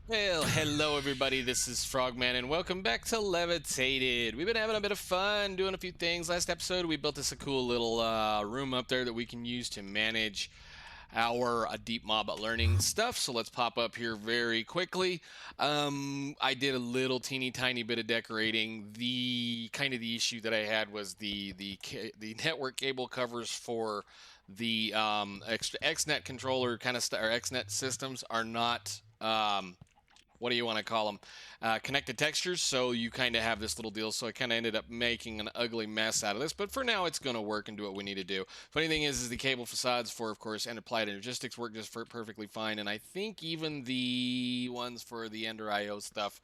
Well, hello everybody, this is Frogman, and welcome back to Levitated. We've been having a bit of fun doing a few things. Last episode, we built us a cool little room up there that we can use to manage our deep mob learning stuff. So let's pop up here very quickly. I did a little teeny tiny bit of decorating. The kind of the issue that I had was the network cable covers for the extra XNet controller kind of or XNet systems are not what do you want to call them? Connected textures. So you kind of have this little deal. So I kind of ended up making an ugly mess out of this. But for now, it's going to work and do what we need to do. Funny thing is the cable facades for, of course, Applied Energistics work just perfectly fine. And I think even the ones for the Ender IO stuff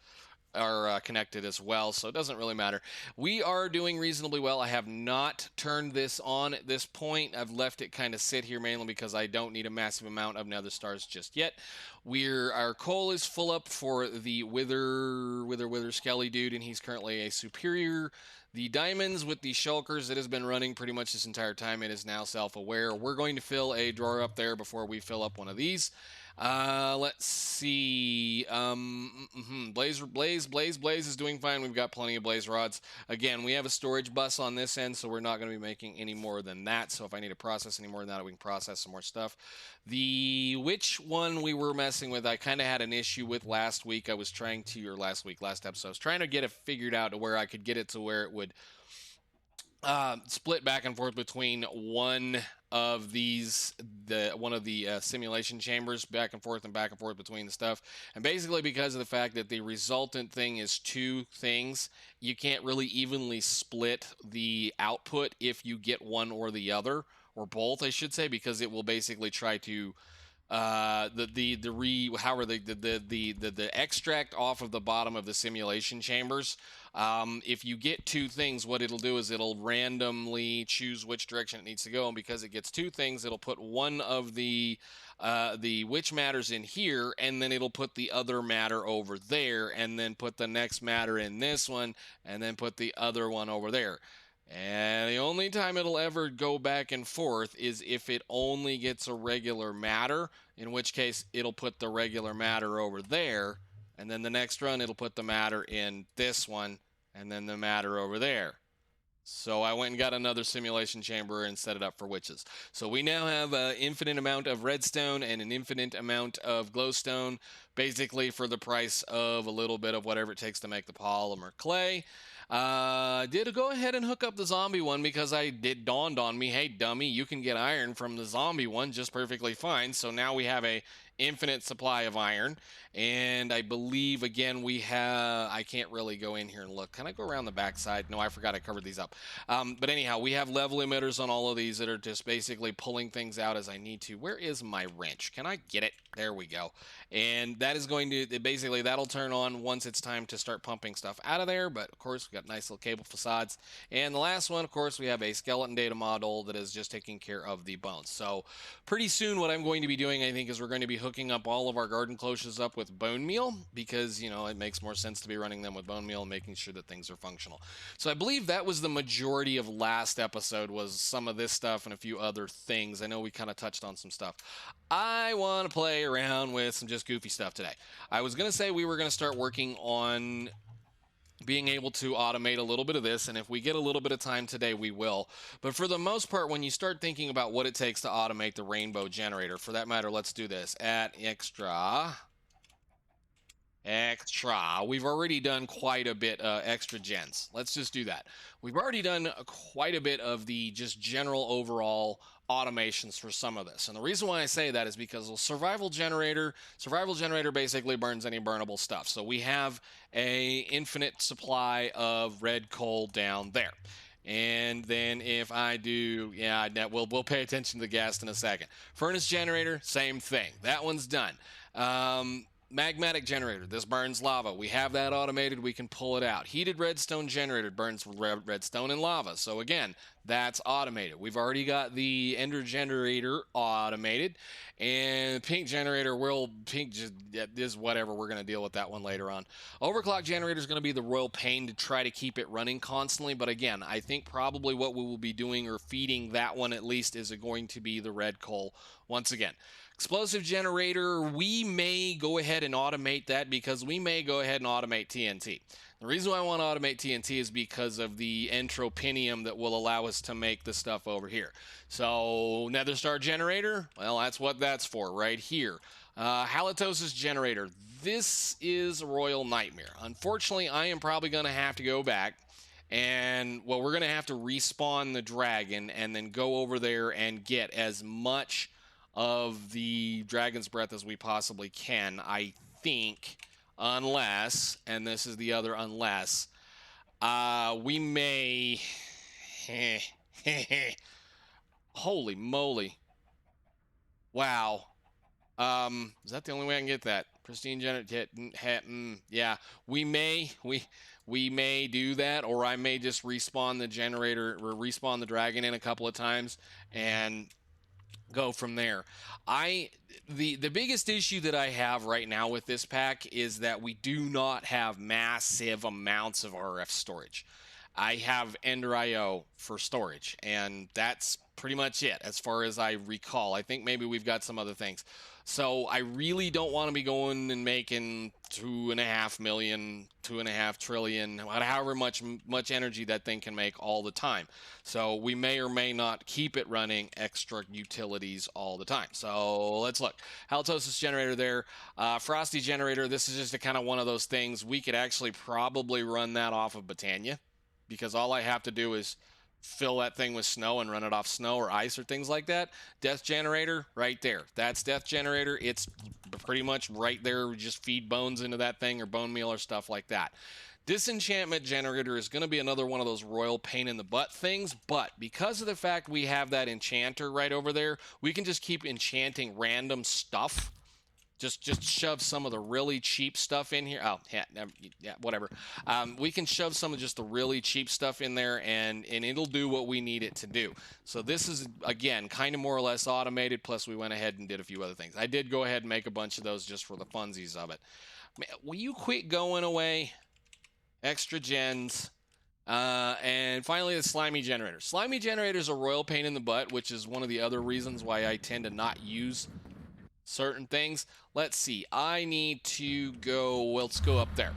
are connected as well, so it doesn't really matter. We are doing reasonably well. I have not turned this on at this point. I've left it kind of sit here mainly because I don't need a massive amount of nether stars just yet. Our coal is full up for the Wither Skelly dude, and he's currently a superior. The diamonds with the shulkers, it has been running pretty much this entire time. It is now self-aware. We're going to fill a drawer up there before we fill up one of these. Let's see. Blaze is doing fine. We've got plenty of blaze rods. Again, we have a storage bus on this end, so we're not going to be making any more than that. So if I need to process any more than that, we can process some more stuff. Which one we were messing with, I kind of had an issue with last week. I was trying to, or last episode, I was trying to get it figured out to where I could get it to where it would split back and forth between one of the simulation chambers, back and forth between the stuff. And basically, because of the fact that the resultant thing is two things, you can't really evenly split the output if you get one or the other, or both, I should say, because it will basically try to the extract off of the bottom of the simulation chambers. If you get two things, what it'll do is it'll randomly choose which direction it needs to go, and because it gets two things, it'll put one of the which matters in here, and then it'll put the other matter over there, and then put the next matter in this one, and then put the other one over there. And the only time it'll ever go back and forth is if it only gets a regular matter, in which case it'll put the regular matter over there, and then the next run it'll put the matter in this one, and then the matter over there. So I went and got another simulation chamber and set it up for witches. So we now have an infinite amount of redstone and an infinite amount of glowstone, basically for the price of a little bit of whatever it takes to make the polymer clay. Did go ahead and hook up the zombie one because it dawned on me, hey dummy, you can get iron from the zombie one just perfectly fine. So now we have a infinite supply of iron, and I believe again I can't really go in here and look. Can I go around the backside? No, I forgot I covered these up. But anyhow, we have level emitters on all of these that are just basically pulling things out as I need to. Where is my wrench? Can I get it? There we go. And that is going to basically, that'll turn on once it's time to start pumping stuff out of there. But of course, we got nice little cable facades. And the last one, of course, we have a skeleton data model that is just taking care of the bones. So pretty soon what I'm going to be doing, I think, is we're going to be hooking up all of our garden cloches up with bone meal, because it makes more sense to be running them with bone meal and making sure that things are functional. So I believe that was the majority of last episode, was some of this stuff and a few other things. I know we kind of touched on some stuff. I want to play around with some just goofy stuff today. I was going to say we were going to start working on being able to automate a little bit of this, and if we get a little bit of time today, we will. But for the most part, when you start thinking about what it takes to automate the rainbow generator, for that matter, let's do this. At extra. We've already done quite a bit extra gens. Let's just do that. We've already done quite a bit of the just general overall automations for some of this. And the reason why I say that is because the survival generator basically burns any burnable stuff. So we have a infinite supply of red coal down there. And then if I do, we'll pay attention to the gas in a second. Furnace generator, same thing. That one's done. Magmatic generator, this burns lava. We have that automated, we can pull it out. Heated redstone generator burns redstone and lava. So again, that's automated. We've already got the ender generator automated, and pink generator is whatever. We're going to deal with that one later on. Overclock generator is going to be the royal pain to try to keep it running constantly, but again, I think probably what we will be doing, or feeding that one at least, is going to be the red coal once again. Explosive generator, we may go ahead and automate that because we may go ahead and automate TNT. The reason why I want to automate TNT is because of the entropinium that will allow us to make the stuff over here. So nether star generator, well, that's what that's for right here. Halitosis generator, this is a royal nightmare. Unfortunately, I am probably going to have to go back and, well, we're going to have to respawn the dragon and then go over there and get as much of the dragon's breath as we possibly can, I think, unless, and this is the other unless, we may, holy moly, wow, is that the only way I can get that? Pristine generator, yeah, we may do that, or I may just respawn the generator, or respawn the dragon in a couple of times, and go from there. The biggest issue that I have right now with this pack is that we do not have massive amounts of RF storage. I have Ender IO for storage, and that's pretty much it as far as I recall. I think maybe we've got some other things. So I really don't want to be going and making 2.5 million, 2.5 trillion, however much energy that thing can make all the time. So we may or may not keep it running extra utilities all the time. So let's look. Halitosis generator there. Frosty generator, this is just a kind of one of those things. We could actually probably run that off of Botania, because all I have to do is fill that thing with snow and run it off snow or ice or things like that. Death generator, right there. That's death generator. It's pretty much right there. We just feed bones into that thing, or bone meal or stuff like that. Disenchantment generator is going to be another one of those royal pain in the butt things, but because of the fact we have that enchanter right over there, we can just keep enchanting random stuff. Just shove some of the really cheap stuff in here. Oh, yeah, whatever. We can shove some of just the really cheap stuff in there, and it'll do what we need it to do. So this is, again, kind of more or less automated, plus we went ahead and did a few other things. I did go ahead and make a bunch of those just for the funsies of it. Man, will you quit going away? Extra gens. And finally, the Slimy Generator. Slimy Generator is a royal pain in the butt, which is one of the other reasons why I tend to not use certain things. Let's see. I need to go. Well, let's go up there.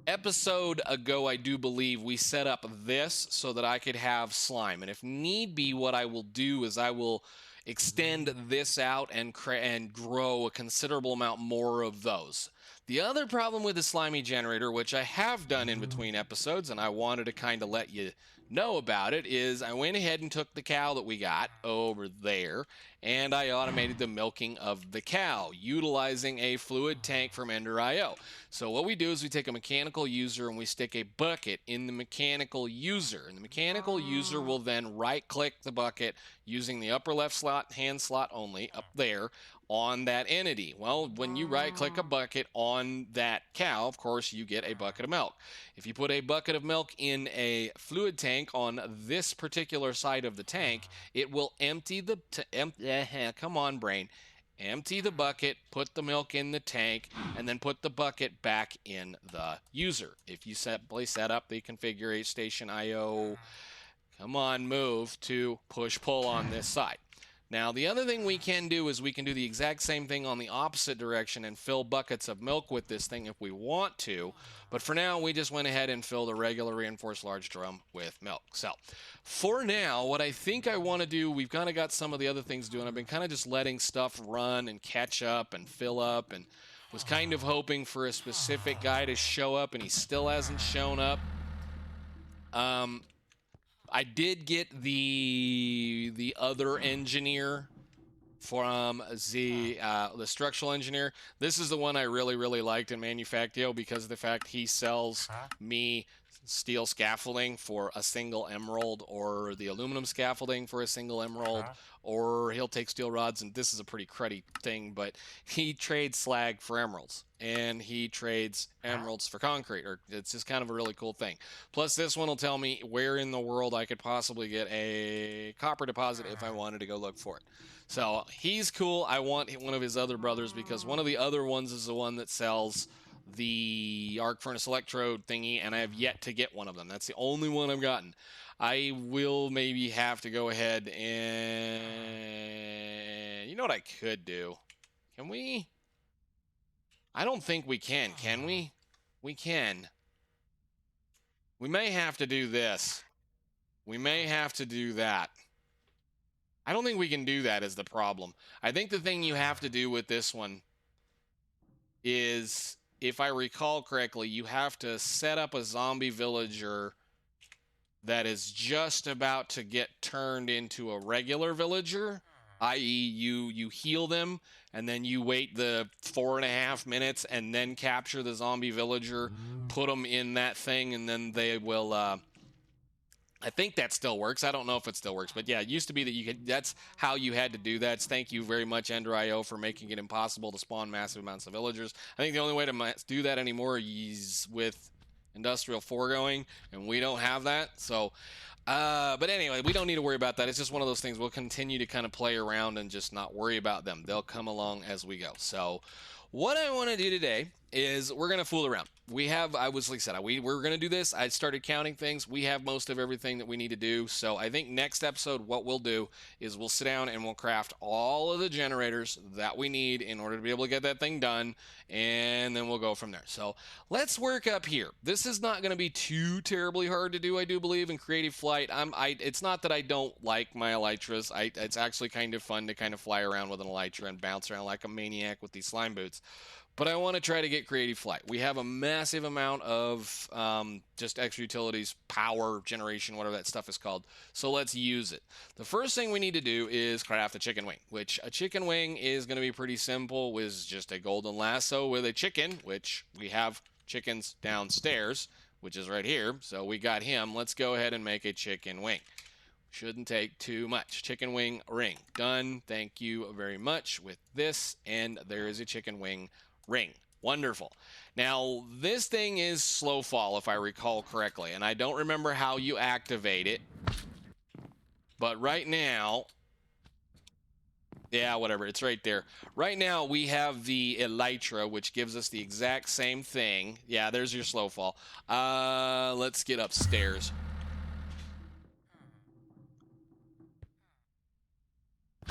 Episode ago, I do believe we set up this so that I could have slime. And if need be, what I will do is I will extend this out and grow a considerable amount more of those. The other problem with the Slimy Generator, which I have done in between episodes, and I wanted to kind of let you know about it, is I went ahead and took the cow that we got over there, and I automated the milking of the cow, utilizing a fluid tank from Ender IO. So what we do is we take a mechanical user and we stick a bucket in the mechanical user, and the mechanical user will then right-click the bucket using the upper left slot, hand slot only, up there, on that entity. Well, when you right-click a bucket on that cow, of course, you get a bucket of milk. If you put a bucket of milk in a fluid tank on this particular side of the tank, it will empty the... come on, brain. Empty the bucket, put the milk in the tank, and then put the bucket back in the user. If you simply set up the configure station IO, come on, move to push-pull on this side. Now, the other thing we can do is we can do the exact same thing on the opposite direction and fill buckets of milk with this thing if we want to. But for now, we just went ahead and filled a regular reinforced large drum with milk. So, for now, what I think I want to do, we've kind of got some of the other things doing. I've been kind of just letting stuff run and catch up and fill up, and was kind of hoping for a specific guy to show up, and he still hasn't shown up. I did get the other engineer from the structural engineer. This is the one I really liked in Manufactio because of the fact he sells me steel scaffolding for a single emerald, or the aluminum scaffolding for a single emerald, or he'll take steel rods, and this is a pretty cruddy thing, but he trades slag for emeralds, and he trades emeralds for concrete, or it's just kind of a really cool thing. Plus, this one will tell me where in the world I could possibly get a copper deposit if I wanted to go look for it. So he's cool. I want one of his other brothers because one of the other ones is the one that sells the arc furnace electrode thingy, and I have yet to get one of them. That's the only one I've gotten. I will maybe have to go ahead and You know what I could do? Can we? I don't think we can we? We can. We may have to do this. We may have to do that. I don't think we can do that is the problem. I think the thing you have to do with this one is, if I recall correctly, you have to set up a zombie villager that is just about to get turned into a regular villager, i.e. you heal them and then you wait the 4.5 minutes and then capture the zombie villager, put them in that thing, and then they will I think that still works. I don't know if it still works, but yeah, it used to be that you could. That's how you had to do that. Thank you very much, Ender.io, for making it impossible to spawn massive amounts of villagers. I think the only way to do that anymore is with Industrial 4 going, and we don't have that. So, but anyway, we don't need to worry about that. It's just one of those things. We'll continue to kind of play around and just not worry about them. They'll come along as we go. So, what I want to do today is we're going to fool around. We have, I was like I said, we're going to do this. I started counting things. We have most of everything that we need to do. So I think next episode, what we'll do is we'll sit down and we'll craft all of the generators that we need in order to be able to get that thing done. And then we'll go from there. So let's work up here. This is not going to be too terribly hard to do, I do believe, in Creative Flight. It's not that I don't like my elytras. It's actually kind of fun to kind of fly around with an elytra and bounce around like a maniac with these slime boots. But I want to try to get Creative Flight. We have a massive amount of just extra utilities, power generation, whatever that stuff is called. So let's use it. The first thing we need to do is craft a chicken wing, which a chicken wing is going to be pretty simple with just a golden lasso with a chicken, which we have chickens downstairs, which is right here. So we got him. Let's go ahead and make a chicken wing. Shouldn't take too much. Chicken wing ring. Done. Thank you very much with this. And there is a chicken wing ring. Wonderful. Now, this thing is slow fall, if I recall correctly, and I don't remember how you activate it. But right now, yeah, whatever, it's right there. Right now, we have the elytra, which gives us the exact same thing. Yeah, there's your slow fall. Let's get upstairs.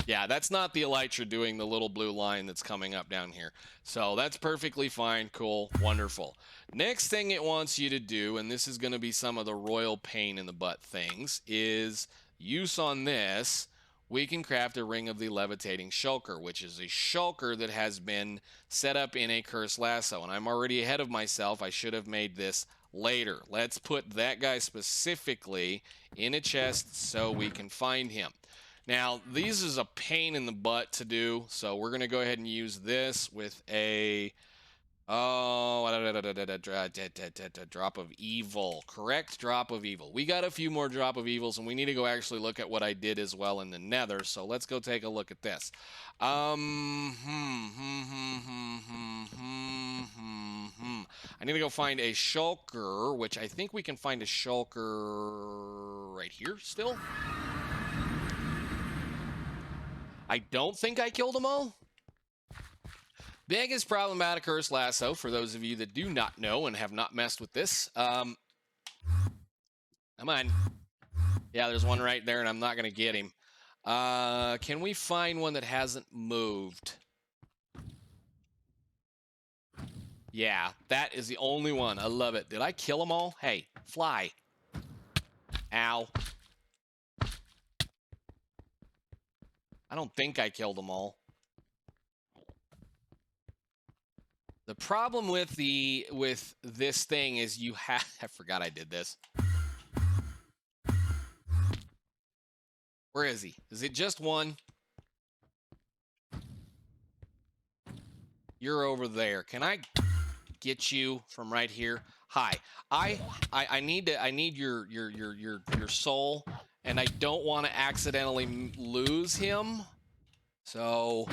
Yeah, that's not the elytra doing the little blue line that's coming up down here. So that's perfectly fine, cool, wonderful. Next thing it wants you to do, and this is going to be some of the royal pain in the butt things, is use on this, we can craft a ring of the levitating shulker, which is a shulker that has been set up in a cursed lasso. And I'm already ahead of myself. I should have made this later. Let's put that guy specifically in a chest so we can find him. Now, these is a pain in the butt to do, so we're going to go ahead and use this with a, drop of evil. Correct? Drop of evil. We got a few more drop of evils, and we need to go actually look at what I did as well in the nether, so let's go take a look at this. I need to go find a shulker, which I think we can find a shulker right here still. I don't think I killed them all. Biggest problem about a cursed lasso, for those of you that do not know and have not messed with this. Come on. Yeah, there's one right there, and I'm not going to get him. Can we find one that hasn't moved? Yeah, that is the only one. I love it. Did I kill them all? Hey, fly. Ow. I don't think I killed them all. The problem with this thing is you have... I forgot I did this. Where is he? Is it just one? You're over there. Can I get you from right here? Hi. I need your soul. And I don't want to accidentally lose him. So,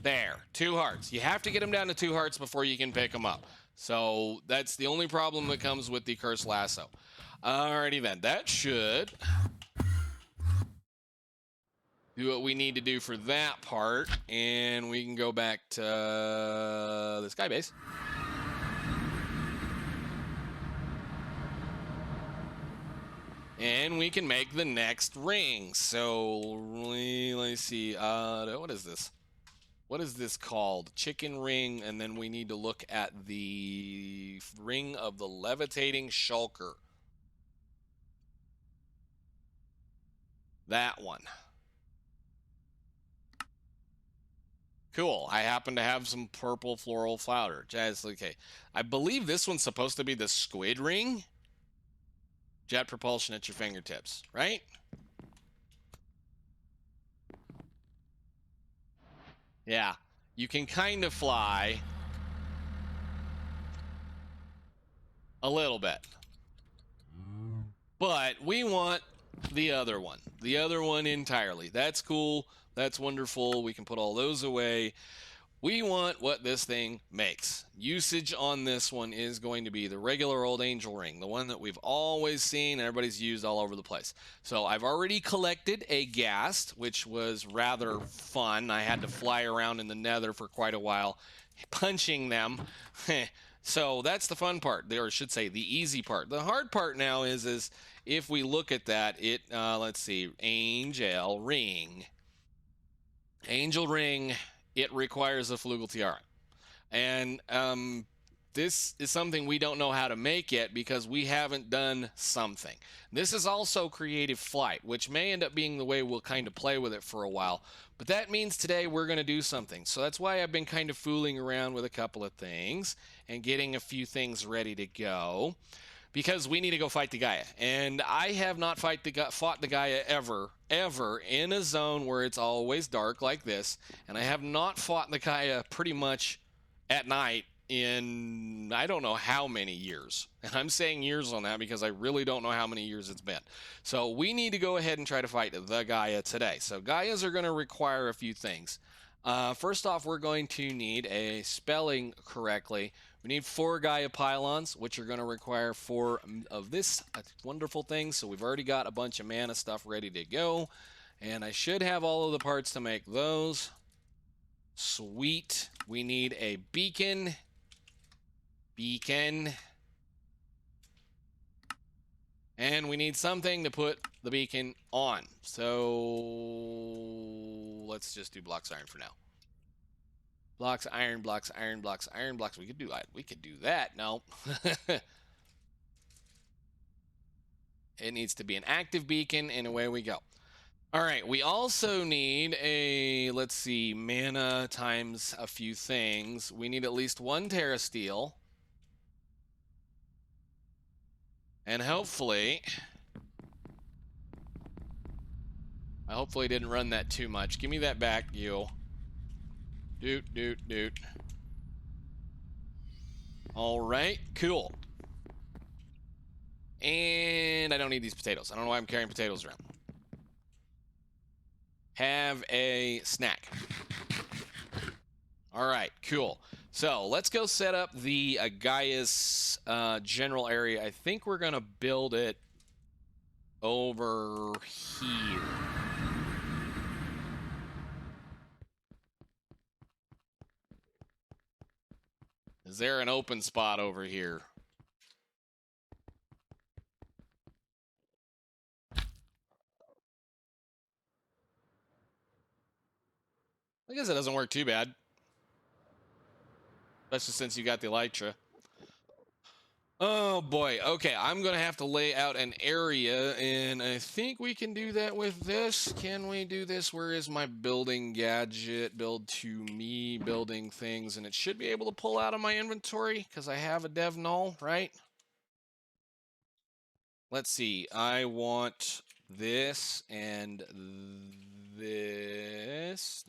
there. 2 hearts. You have to get him down to 2 hearts before you can pick him up. So, that's the only problem that comes with the cursed lasso. Alrighty then. That should do what we need to do for that part. And we can go back to the sky base. And we can make the next ring. So, let's see. What is this? What is this called? Chicken ring, and then we need to look at the ring of the levitating shulker. That one. Cool. I happen to have some purple floral flower. Jazz, okay. I believe this one's supposed to be the squid ring. Jet propulsion at your fingertips, right? Yeah. You can kind of fly. A little bit. But we want the other one. The other one entirely. That's cool. That's wonderful. We can put all those away. We want what this thing makes. Usage on this one is going to be the regular old angel ring, the one that we've always seen and everybody's used all over the place. So I've already collected a ghast, which was rather fun. I had to fly around in the nether for quite a while, punching them. So that's the fun part, or I should say the easy part. The hard part now is if we look at that, let's see, angel ring. Angel ring, it requires a flugel tiara. And this is something we don't know how to make yet because we haven't done something. This is also creative flight, which may end up being the way we'll kind of play with it for a while. But that means today we're going to do something. So that's why I've been kind of fooling around with a couple of things and getting a few things ready to go. Because we need to go fight the Gaia. And I have not fought the Gaia ever in a zone where it's always dark like this. And I have not fought the Gaia pretty much at night in I don't know how many years. And I'm saying years on that because I really don't know how many years it's been. So we need to go ahead and try to fight the Gaia today. So Gaias are going to require a few things. First off, we're going to need a spelling correctly. We need 4 Gaia pylons, which are going to require 4 of this wonderful thing. So we've already got a bunch of mana stuff ready to go. And I should have all of the parts to make those. Sweet. We need a beacon. And we need something to put the beacon on. So let's just do blocks iron for now. Blocks, iron, blocks, iron, blocks, iron, blocks. We could do that. No. It needs to be an active beacon, and away we go. All right, we also need let's see, mana times a few things. We need at least 1 Terra Steel. And hopefully, I hopefully didn't run that too much. Give me that back, you. Doot. All right, cool. And I don't need these potatoes. I don't know why I'm carrying potatoes around. Have a snack. All right, cool. So let's go set up the Gaia's general area. I think we're going to build it over here. Is there an open spot over here? I guess it doesn't work too bad. Especially since you got the Elytra. Oh boy. Okay, I'm going to have to lay out an area, and I think we can do that with this. Can we do this? Where is my building gadget? Build to me, building things, and it should be able to pull out of my inventory because I have a dev null, right? Let's see. I want this and this.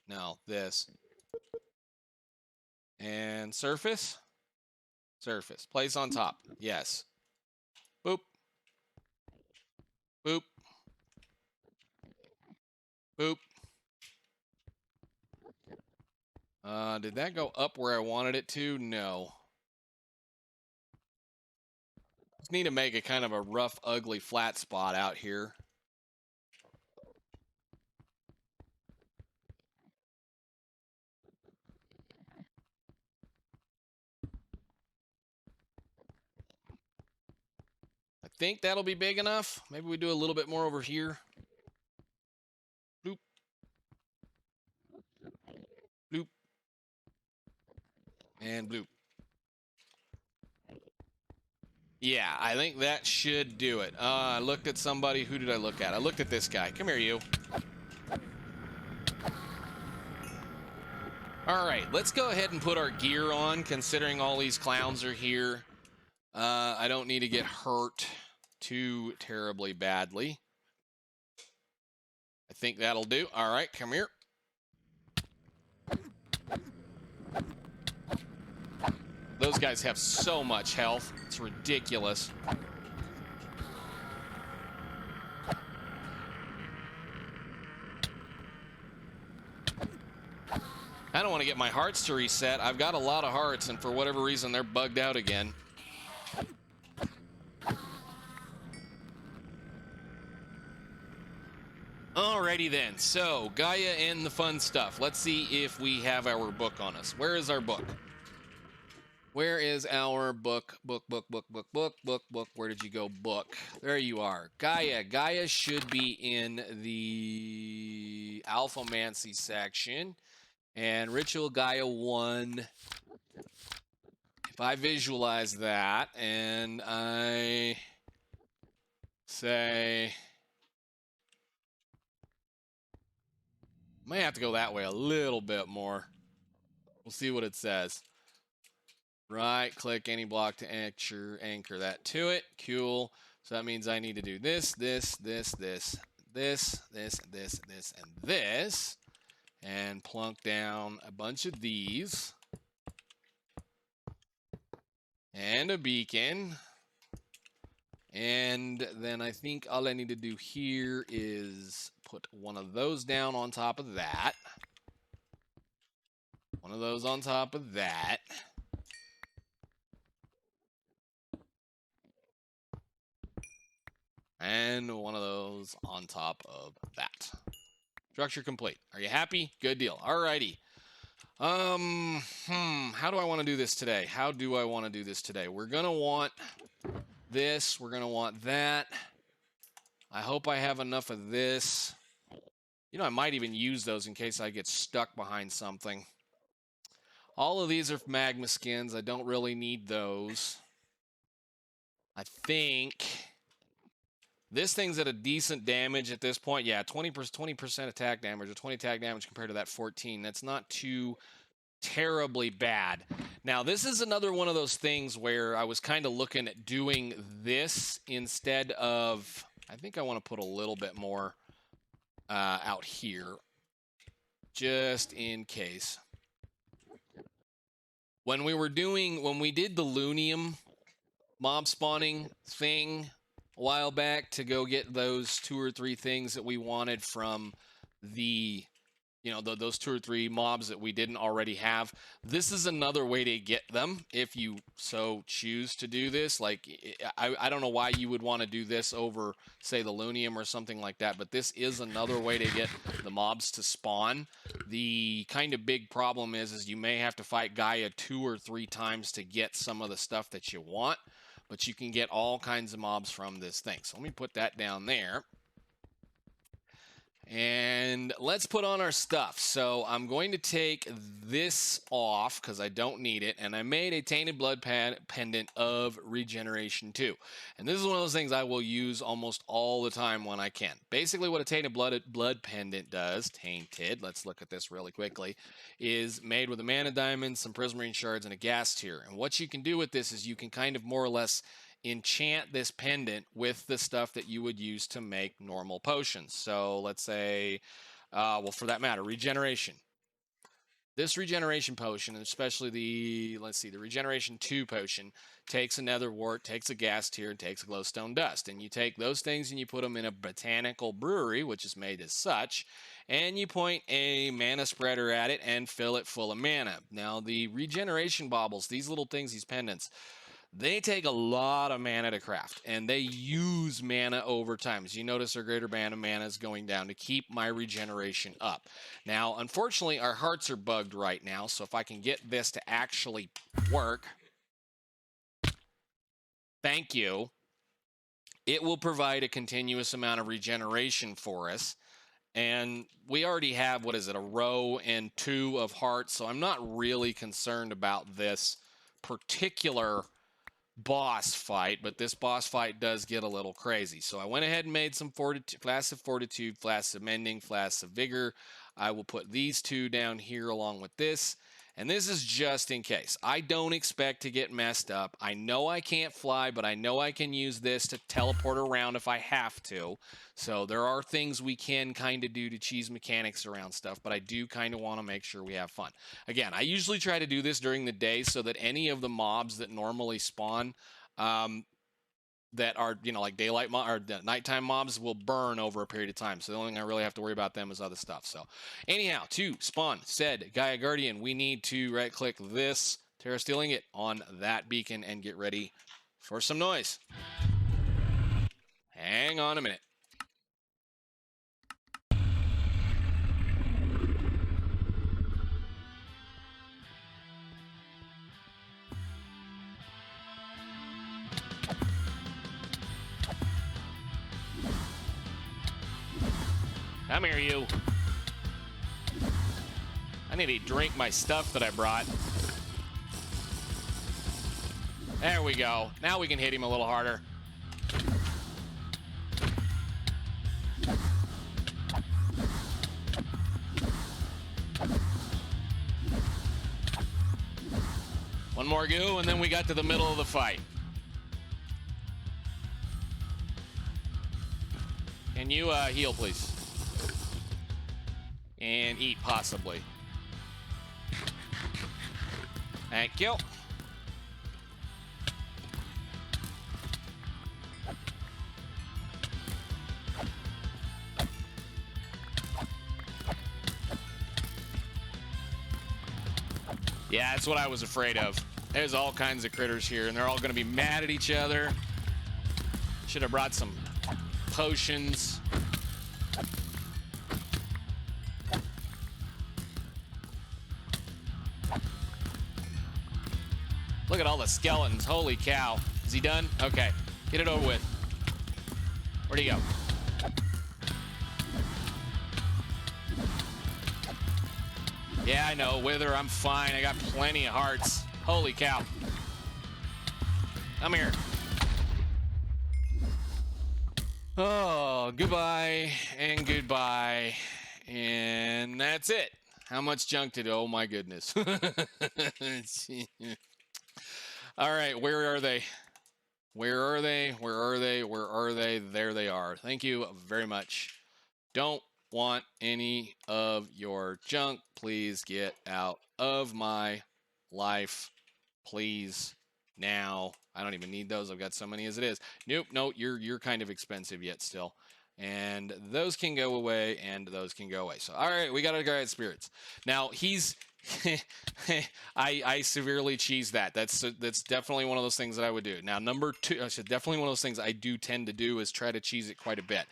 No, this. And surface. Place on top. Yes. Boop. Boop. Boop. Did that go up where I wanted it to? No. Just need to make a kind of a rough, ugly, flat spot out here. I think that'll be big enough. Maybe we do a little bit more over here. Bloop. Bloop. And bloop. Yeah, I think that should do it. I looked at somebody. Who did I look at? I looked at this guy. Come here, you. All right, let's go ahead and put our gear on, considering all these clowns are here. I don't need to get hurt too terribly badly. I think that'll do. All right, come here. Those guys have so much health. It's ridiculous. I don't want to get my hearts to reset. I've got a lot of hearts, and for whatever reason, they're bugged out again. Alrighty then. So, Gaia and the fun stuff. Let's see if we have our book on us. Where is our book? Where is our book? Book. Where did you go? Book. There you are. Gaia. Gaia should be in the Alphamancy section. And Ritual Gaia 1. If I visualize that and I say... Might have to go that way a little bit more. We'll see what it says. Right click any block to anchor that to it. Cool. So that means I need to do this, and this. And plunk down a bunch of these. And a beacon. And then I think all I need to do here is put one of those down on top of that. One of those on top of that. And one of those on top of that. Structure complete. Are you happy? Good deal. Alrighty. How do I want to do this today? We're going to want this. We're going to want that. I hope I have enough of this. You know, I might even use those in case I get stuck behind something. All of these are magma skins. I don't really need those. I think this thing's at a decent damage at this point. Yeah, 20% attack damage, or 20 attack damage compared to that 14. That's not too terribly bad. Now, this is another one of those things where I was kind of looking at doing this instead of... I think I want to put a little bit more out here, just in case. When we did the Lunium mob spawning thing a while back to go get those 2 or 3 things that we wanted from the, those 2 or 3 mobs that we didn't already have. This is another way to get them if you so choose to do this. Like, I don't know why you would want to do this over, say, the Lunium or something like that, but this is another way to get the mobs to spawn. The kind of big problem is you may have to fight Gaia 2 or 3 times to get some of the stuff that you want, but you can get all kinds of mobs from this thing. So let me put that down there. And let's put on our stuff. So I'm going to take this off because I don't need it. And I made a Tainted Blood Pendant of Regeneration 2. And this is one of those things I will use almost all the time when I can. Basically what a Tainted Blood Pendant does, Tainted, let's look at this really quickly, is made with a mana diamond, some prismarine shards, and a ghast tear. And what you can do with this is you can kind of more or less enchant this pendant with the stuff that you would use to make normal potions. So let's say, well, for that matter, regeneration. This regeneration potion, especially the regeneration 2 potion, takes a nether wart, takes a ghast tear, and takes a glowstone dust. And you take those things and you put them in a botanical brewery, which is made as such, and you point a mana spreader at it and fill it full of mana. Now, the regeneration baubles, these little things, these pendants, they take a lot of mana to craft, and they use mana over time. As you notice, their greater band of mana is going down to keep my regeneration up. Now, unfortunately, our hearts are bugged right now, so if I can get this to actually work, thank you, it will provide a continuous amount of regeneration for us. And we already have, what is it, a row and 2 of hearts. So I'm not really concerned about this particular boss fight, but this boss fight does get a little crazy. So I went ahead and made some flasks of fortitude, flasks of mending, flasks of vigor. I will put these 2 down here along with this. And this is just in case. I don't expect to get messed up. I know I can't fly, but I know I can use this to teleport around if I have to. So there are things we can kind of do to cheese mechanics around stuff, but I do kind of want to make sure we have fun. Again, I usually try to do this during the day so that any of the mobs that normally spawn that are, like daylight or nighttime mobs will burn over a period of time. So the only thing I really have to worry about them is other stuff. So anyhow, to spawn said Gaia Guardian, we need to right click this Terra Steel Ingot on that beacon and get ready for some noise. Hang on a minute. Come here, you. I need to drink my stuff that I brought. There we go. Now we can hit him a little harder. One more goo, and then we got to the middle of the fight. Can you heal, please? And eat, possibly. Thank you. Yeah, that's what I was afraid of. There's all kinds of critters here, and they're all going to be mad at each other. Should have brought some potions. Look at all the skeletons. Holy cow. Is he done? Okay. Get it over with. Where'd he go? Yeah, I know. Wither, I'm fine. I got plenty of hearts. Holy cow. Come here. Oh, goodbye and goodbye. And that's it. How much junk did... Oh, my goodness. All right, where are they? Where are they? Where are they? Where are they? There they are. Thank you very much. Don't want any of your junk. Please get out of my life. Please. Now. I don't even need those. I've got so many as it is. Nope, no, you're kind of expensive yet still. And those can go away, and those can go away. So, all right, we got our guy at spirits. Now, he's... I severely cheese that. That's definitely one of those things that I would do. Now, number 2, I said definitely one of those things I do tend to do is try to cheese it quite a bit.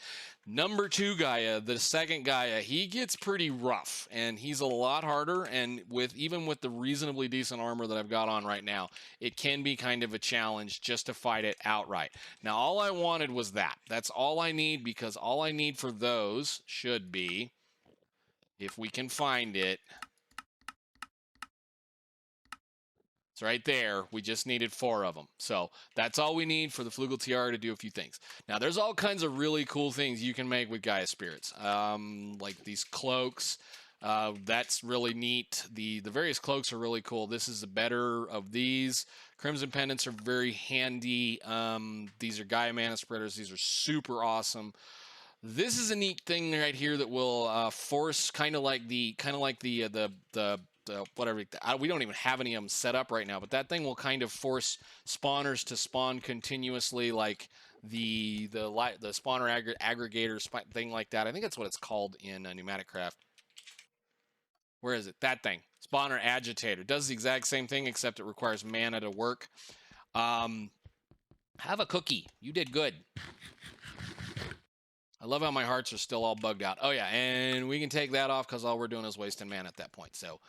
Number 2 Gaia, the second Gaia, he gets pretty rough, and he's a lot harder, and even with the reasonably decent armor that I've got on right now, it can be kind of a challenge just to fight it outright. Now, all I wanted was that. That's all I need, because all I need for those should be, if we can find it, it's right there. We just needed 4 of them. So that's all we need for the Flugel Tiara to do a few things. Now, there's all kinds of really cool things you can make with Gaia Spirits. Like these cloaks. That's really neat. The various cloaks are really cool. This is the better of these. Crimson Pendants are very handy. These are Gaia Mana Spreaders. These are super awesome. This is a neat thing right here that will force kind of like the whatever, we don't even have any of them set up right now, but that thing will kind of force spawners to spawn continuously, like the spawner aggregator thing like that. I think that's what it's called in Pneumatic Craft. Where is it? That thing. Spawner agitator. Does the exact same thing, except it requires mana to work. Have a cookie. You did good. I love how my hearts are still all bugged out. Oh, yeah, and we can take that off because all we're doing is wasting mana at that point. So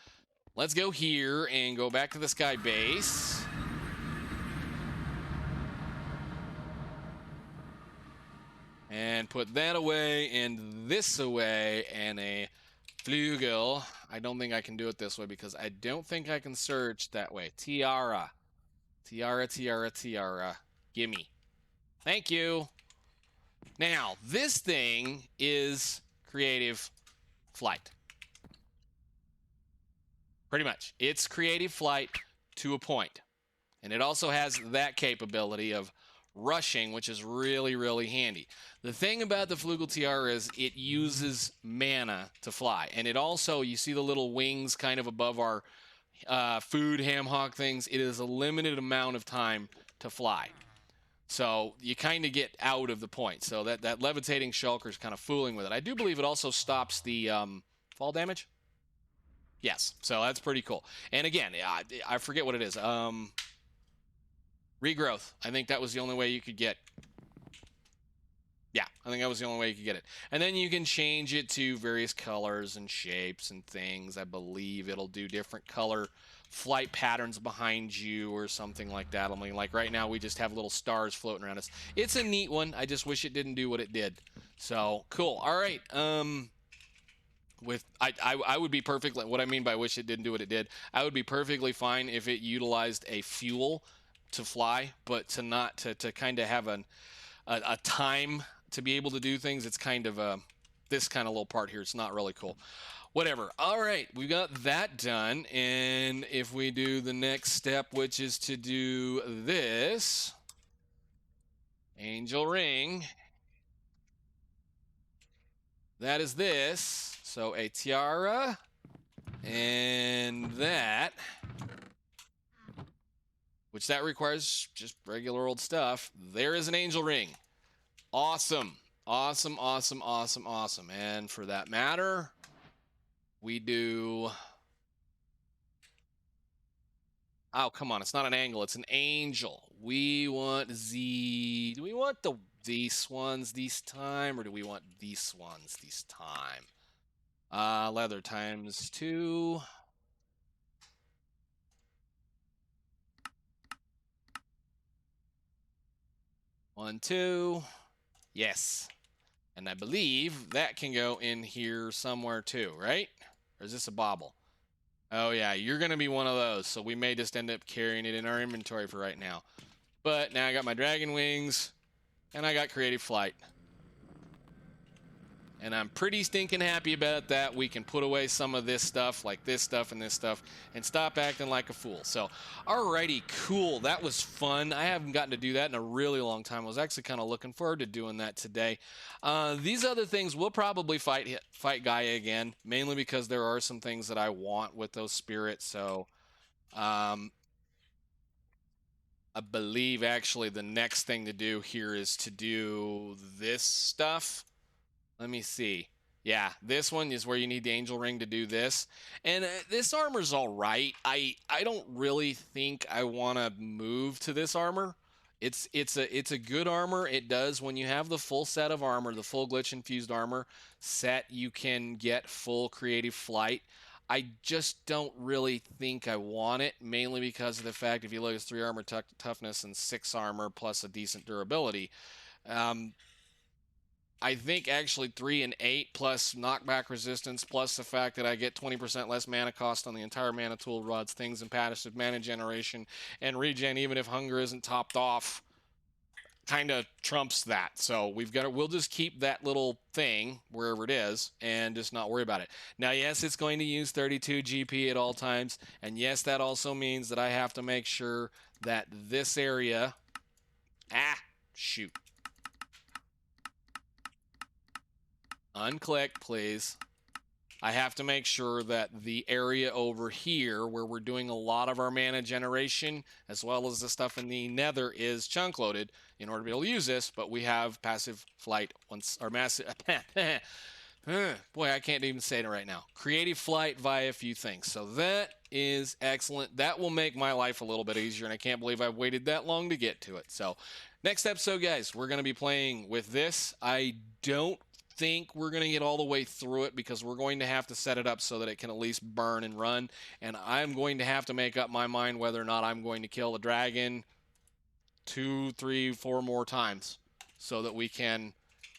let's go here and go back to the sky base. And put that away and this away and a flugel. I don't think I can do it this way because I don't think I can search that way. Tiara. Tiara, tiara, tiara. Gimme. Thank you. Now, this thing is creative flight. Pretty much. It's creative flight to a point. And it also has that capability of rushing, which is really, really handy. The thing about the Flugel Tiara is it uses mana to fly. And it also, you see the little wings kind of above our food ham hock things. It is a limited amount of time to fly. So you kind of get out of the point. So that levitating shulker is kind of fooling with it. I do believe it also stops the fall damage. Yes, so that's pretty cool. And again, I forget what it is. Regrowth. I think that was the only way you could get. Yeah, I think that was the only way you could get it. And then you can change it to various colors and shapes and things. I believe it'll do different color flight patterns behind you or something like that. I mean, like right now we just have little stars floating around us. It's a neat one. I just wish it didn't do what it did. So cool. All right. I would be perfectly. What I mean by wish it didn't do what it did, I would be perfectly fine if it utilized a fuel to fly, but to kind of have a time to be able to do things. It's kind of this kind of little part here. It's not really cool. Whatever. All right, we got that done, and if we do the next step, which is to do this angel ring, that is this. So a tiara and that, which that requires just regular old stuff. There is an angel ring. Awesome. Awesome, awesome, awesome, awesome. And for that matter, we do... Oh, come on. It's not an angle. It's an angel. We want Z... Do we want these ones this time, or do we want these ones this time? Leather times 2. One, 2. Yes. And I believe that can go in here somewhere too, right? Or is this a bauble? Oh yeah, you're going to be one of those. So we may just end up carrying it in our inventory for right now. But now I got my dragon wings and I got creative flight. And I'm pretty stinking happy about that. We can put away some of this stuff, like this stuff and this stuff, and stop acting like a fool. So, alrighty, cool. That was fun. I haven't gotten to do that in a really long time. I was actually kind of looking forward to doing that today. These other things, we'll probably fight Gaia again, mainly because there are some things that I want with those spirits. So, I believe actually the next thing to do here is to do this stuff. Let me see. Yeah, this one is where you need the angel ring to do this. And this armor's all right. I don't really think I want to move to this armor. It's a good armor. It does, when you have the full set of armor, the full glitch infused armor set, you can get full creative flight. I just don't really think I want it, mainly because of the fact if you look at 3 armor toughness and 6 armor plus a decent durability. I think actually 3 and 8 plus knockback resistance plus the fact that I get 20% less mana cost on the entire mana tool rods, things, and passive mana generation and regen, even if hunger isn't topped off, kind of trumps that. So we'll just keep that little thing wherever it is and just not worry about it. Now, yes, it's going to use 32 GP at all times, and yes, that also means that I have to make sure that this area... shoot. Unclick, please. I have to make sure that the area over here where we're doing a lot of our mana generation, as well as the stuff in the nether, is chunk loaded in order to be able to use this, but we have passive flight once, or massive... Boy, I can't even say it right now. Creative flight via a few things. So that is excellent. That will make my life a little bit easier, and I can't believe I've waited that long to get to it. So next episode, guys, we're going to be playing with this. I don't think we're going to get all the way through it because we're going to have to set it up so that it can at least burn and run, and I'm going to have to make up my mind whether or not I'm going to kill the dragon 2, 3, 4 more times so that we can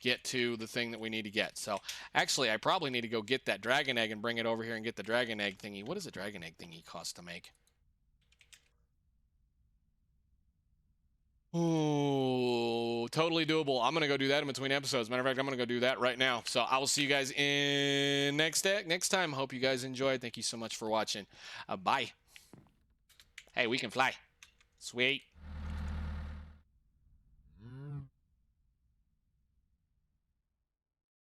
get to the thing that we need to get. So actually, I probably need to go get that dragon egg and bring it over here and get the dragon egg thingy. What does a dragon egg thingy cost to make? Ooh, totally doable. I'm gonna go do that in between episodes. Matter of fact, I'm gonna go do that right now. So I will see you guys in next time. Hope you guys enjoyed. Thank you so much for watching. Bye. Hey, we can fly. Sweet.